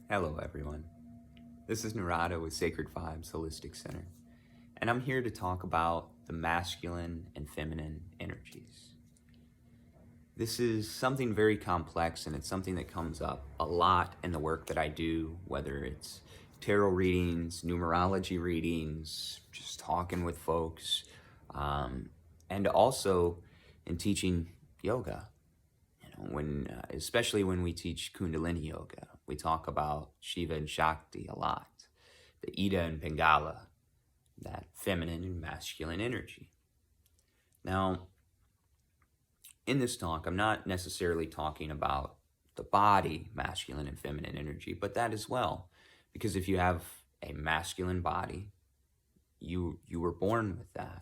Hello everyone, this is Narada with Sacred Vibes Holistic Center, and I'm here to talk about the masculine and feminine energies. This is something very complex, and it's something that comes up a lot in the work that I do, whether it's tarot readings, numerology readings, just talking with folks, and also in teaching yoga. Especially when we teach Kundalini yoga, we talk about Shiva and Shakti a lot, the Ida and Pingala, that feminine and masculine energy. Now, in this talk, I'm not necessarily talking about the body, masculine and feminine energy, but that as well, because if you have a masculine body, you were born with that.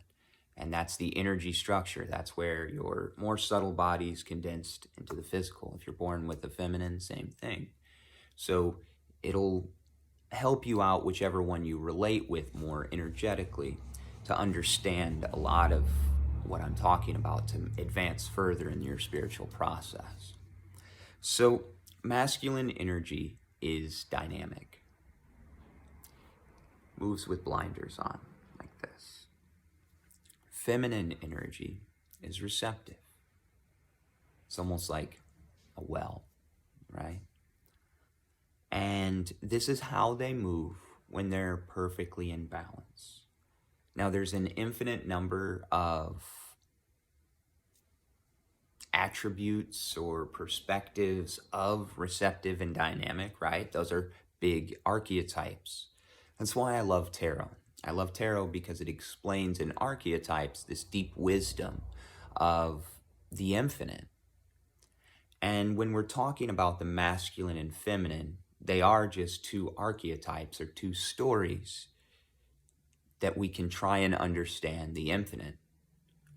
And that's the energy structure. That's where your more subtle body is condensed into the physical. If you're born with the feminine, same thing. So it'll help you out whichever one you relate with more energetically to understand a lot of what I'm talking about to advance further in your spiritual process. So masculine energy is dynamic. Moves with blinders on, like this. Feminine energy is receptive. It's almost like a well, right? And this is how they move when they're perfectly in balance. Now, there's an infinite number of attributes or perspectives of receptive and dynamic, right? Those are big archetypes. That's why I love tarot. I love tarot because it explains in archetypes this deep wisdom of the infinite. And when we're talking about the masculine and feminine, they are just two archetypes or two stories that we can try and understand the infinite,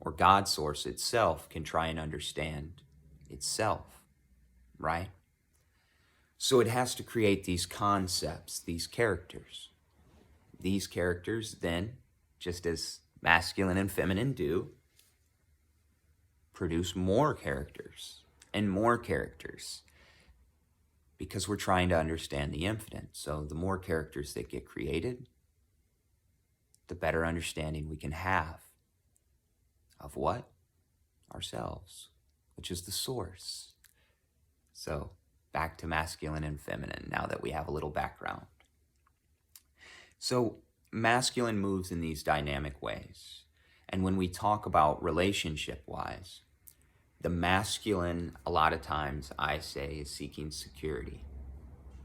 or God source itself can try and understand itself, right? So it has to create these concepts, these characters. These characters then, just as masculine and feminine do, produce more characters and more characters because we're trying to understand the infinite. So the more characters that get created, the better understanding we can have of what? Ourselves, which is the source. So back to masculine and feminine now that we have a little background. So masculine moves in these dynamic ways. And when we talk about relationship-wise, the masculine, a lot of times I say, is seeking security.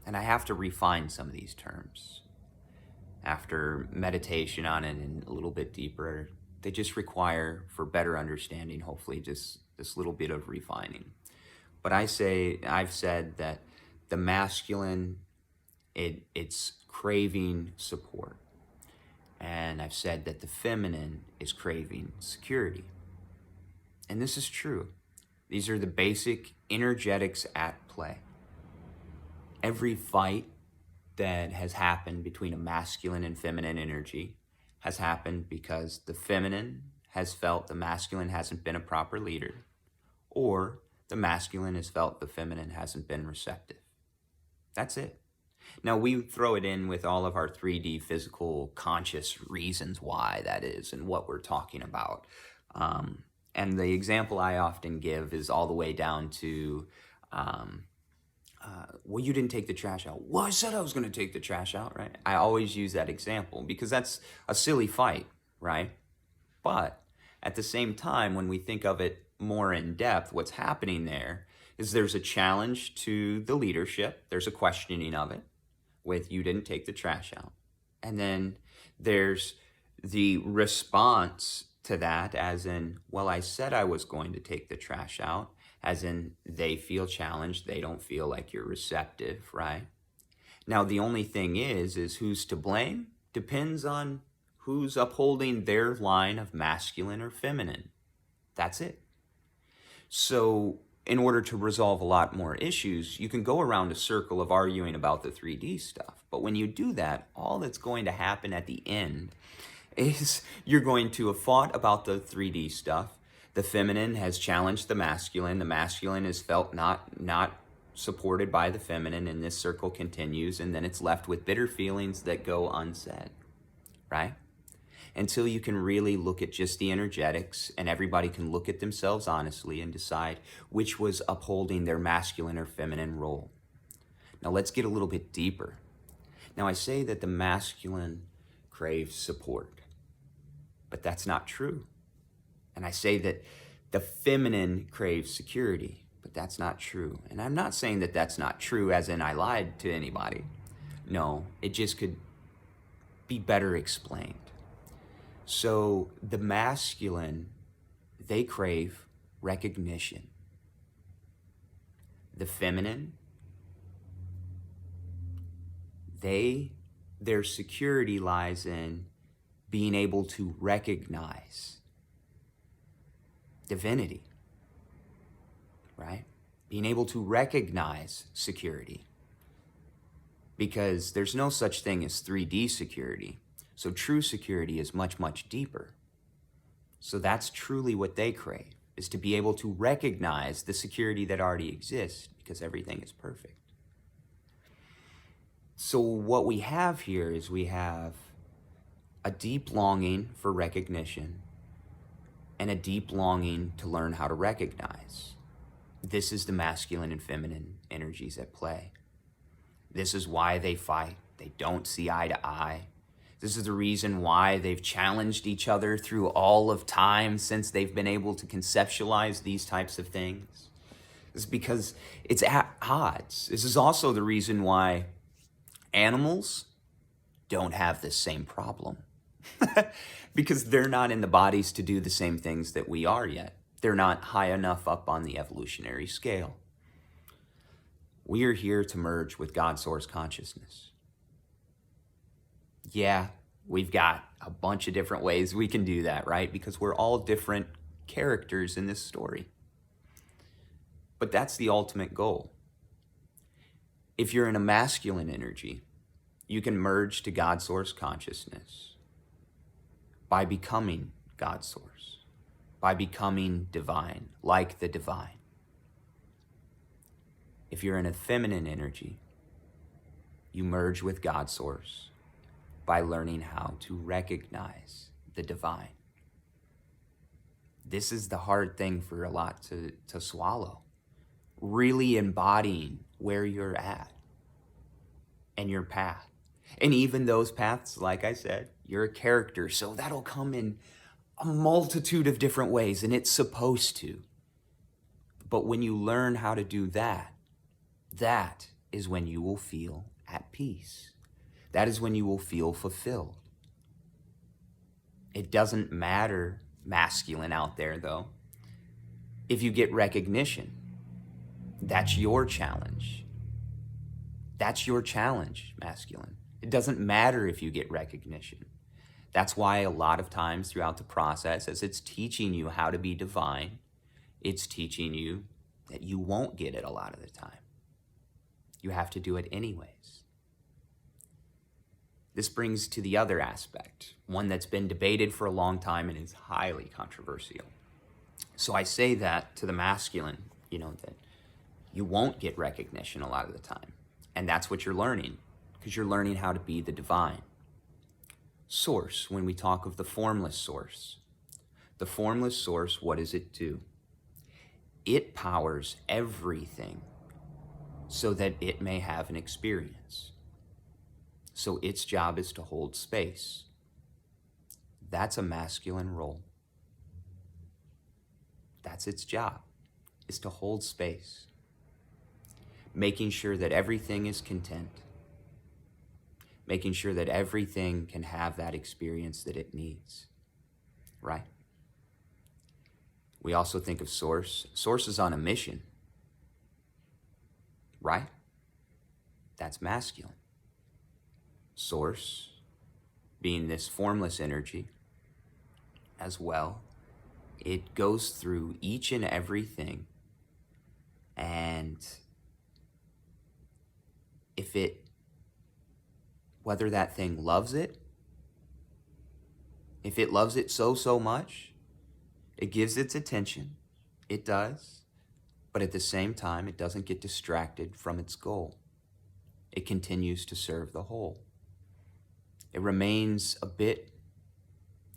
And I have to refine some of these terms. After meditation on it and a little bit deeper, they just require, for better understanding, hopefully just this little bit of refining. But I've said that the masculine, it's craving support. And I've said that the feminine is craving security. And this is true. These are the basic energetics at play. Every fight that has happened between a masculine and feminine energy has happened because the feminine has felt the masculine hasn't been a proper leader, or the masculine has felt the feminine hasn't been receptive. That's it. Now, we throw it in with all of our 3D physical conscious reasons why that is and what we're talking about. And the example I often give is all the way down to, well, you didn't take the trash out. Well, I said I was going to take the trash out, right? I always use that example because that's a silly fight, right? But at the same time, when we think of it more in depth, what's happening there is there's a challenge to the leadership. There's a questioning of it with you didn't take the trash out. And then there's the response to that as in, well, I said I was going to take the trash out, as in they feel challenged. They don't feel like you're receptive, right? Now, the only thing is who's to blame depends on who's upholding their line of masculine or feminine. That's it. So in order to resolve a lot more issues, you can go around a circle of arguing about the 3D stuff. But when you do that, all that's going to happen at the end is you're going to have fought about the 3D stuff. The feminine has challenged the masculine. The masculine is felt not supported by the feminine, and this circle continues, and then it's left with bitter feelings that go unsaid, right? Until you can really look at just the energetics and everybody can look at themselves honestly and decide which was upholding their masculine or feminine role. Now let's get a little bit deeper. Now I say that the masculine craves support, but that's not true. And I say that the feminine craves security, but that's not true. And I'm not saying that that's not true as in I lied to anybody. No, it just could be better explained. So the masculine, they crave recognition. The feminine, their security lies in being able to recognize divinity, right? Being able to recognize security. Because there's no such thing as 3D security. So true security is much, much deeper. So that's truly what they crave, is to be able to recognize the security that already exists because everything is perfect. So what we have here is we have a deep longing for recognition and a deep longing to learn how to recognize. This is the masculine and feminine energies at play. This is why they fight. They don't see eye to eye. This is the reason why they've challenged each other through all of time since they've been able to conceptualize these types of things. It's because it's at odds. This is also the reason why animals don't have this same problem. Because they're not in the bodies to do the same things that we are yet. They're not high enough up on the evolutionary scale. We are here to merge with God's source consciousness. Yeah, we've got a bunch of different ways we can do that, right? Because we're all different characters in this story. But that's the ultimate goal. If you're in a masculine energy, you can merge to God's source consciousness by becoming God's source, by becoming divine, like the divine. If you're in a feminine energy, you merge with God's source by learning how to recognize the divine. This is the hard thing for a lot to swallow. Really embodying where you're at and your path. And even those paths, like I said, you're a character, so that'll come in a multitude of different ways, and it's supposed to. But when you learn how to do that, that is when you will feel at peace. That is when you will feel fulfilled. It doesn't matter, masculine out there though. If you get recognition, that's your challenge. That's your challenge, masculine. It doesn't matter if you get recognition. That's why a lot of times throughout the process, as it's teaching you how to be divine, it's teaching you that you won't get it a lot of the time. You have to do it anyways. This brings to the other aspect, one that's been debated for a long time and is highly controversial. So I say that to the masculine, that you won't get recognition a lot of the time. And that's what you're learning, because you're learning how to be the divine. Source, when we talk of the formless source. The formless source, what does it do? It powers everything so that it may have an experience. So its job is to hold space. That's a masculine role. That's its job, is to hold space. Making sure that everything is content. Making sure that everything can have that experience that it needs, right? We also think of source. Source is on a mission, right? That's masculine. Source, being this formless energy as well, it goes through each and everything, and whether that thing loves it If it loves it so much, it gives its attention. It does. But at the same time, it doesn't get distracted from its goal. It continues to serve the whole. It remains a bit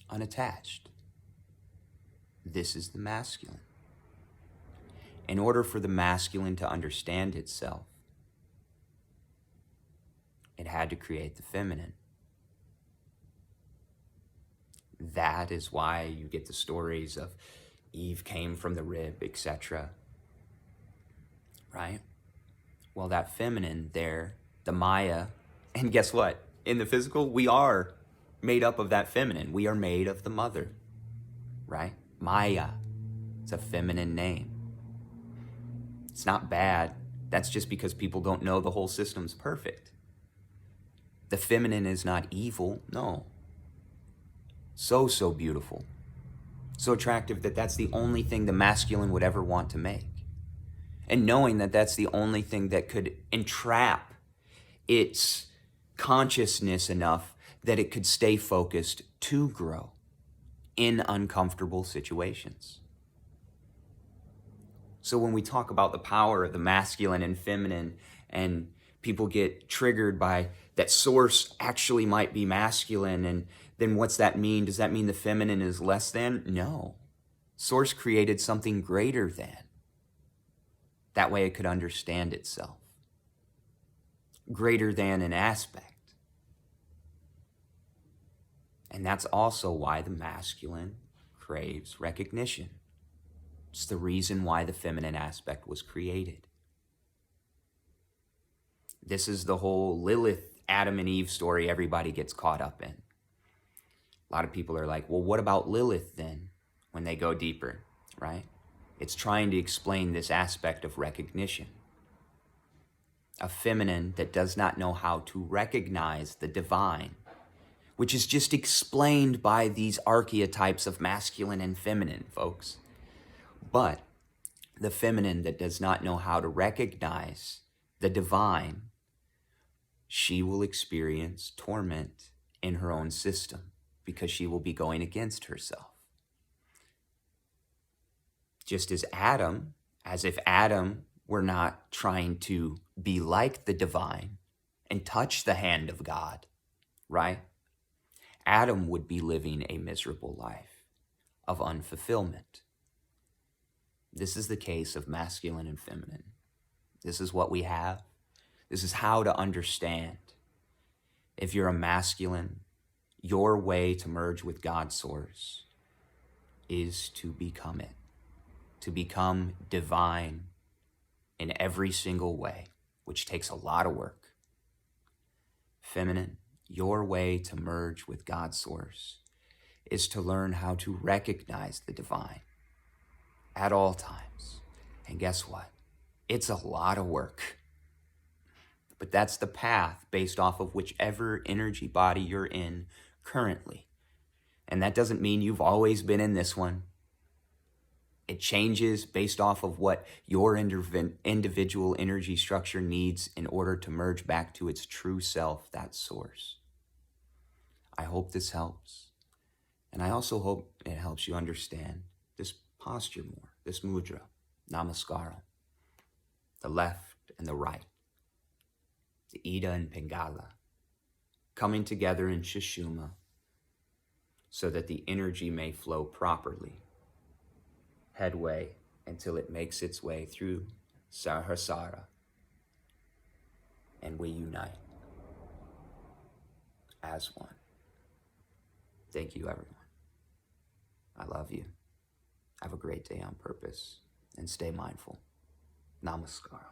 unattached. This is the masculine. In order for the masculine to understand itself, it had to create the feminine. That is why you get the stories of Eve came from the rib, etc. Right? Well, that feminine there, the Maya, and guess what? In the physical, we are made up of that feminine. We are made of the mother, right? Maya. It's a feminine name. It's not bad. That's just because people don't know the whole system's perfect. The feminine is not evil, no. So beautiful. So attractive that that's the only thing the masculine would ever want to make. And knowing that that's the only thing that could entrap its consciousness enough that it could stay focused to grow in uncomfortable situations. So when we talk about the power of the masculine and feminine, and people get triggered by that source actually might be masculine, and then what's that mean? Does that mean the feminine is less than? No. Source created something greater than. That way it could understand itself. Greater than an aspect. And that's also why the masculine craves recognition. It's the reason why the feminine aspect was created. This is the whole Lilith, Adam and Eve story everybody gets caught up in. A lot of people are like, well, what about Lilith then? When they go deeper, right? It's trying to explain this aspect of recognition. A feminine that does not know how to recognize the divine, which is just explained by these archetypes of masculine and feminine, folks. But the feminine that does not know how to recognize the divine, she will experience torment in her own system because she will be going against herself. Just as Adam, as if Adam were not trying to be like the divine and touch the hand of God, right? Adam would be living a miserable life of unfulfillment. This is the case of masculine and feminine. This is what we have. This is how to understand. If you're a masculine, your way to merge with God's source is to become it, to become divine in every single way, which takes a lot of work. Feminine, your way to merge with God's source is to learn how to recognize the divine at all times. And guess what? It's a lot of work. But that's the path based off of whichever energy body you're in currently. And that doesn't mean you've always been in this one. It changes based off of what your individual energy structure needs in order to merge back to its true self, that source. I hope this helps. And I also hope it helps you understand this posture more, this mudra, namaskaram, the left and the right, the Ida and Pingala, coming together in Sushumna so that the energy may flow properly, headway until it makes its way through Sahasrara, and we unite as one. Thank you, everyone. I love you. Have a great day on purpose and stay mindful. Namaskar.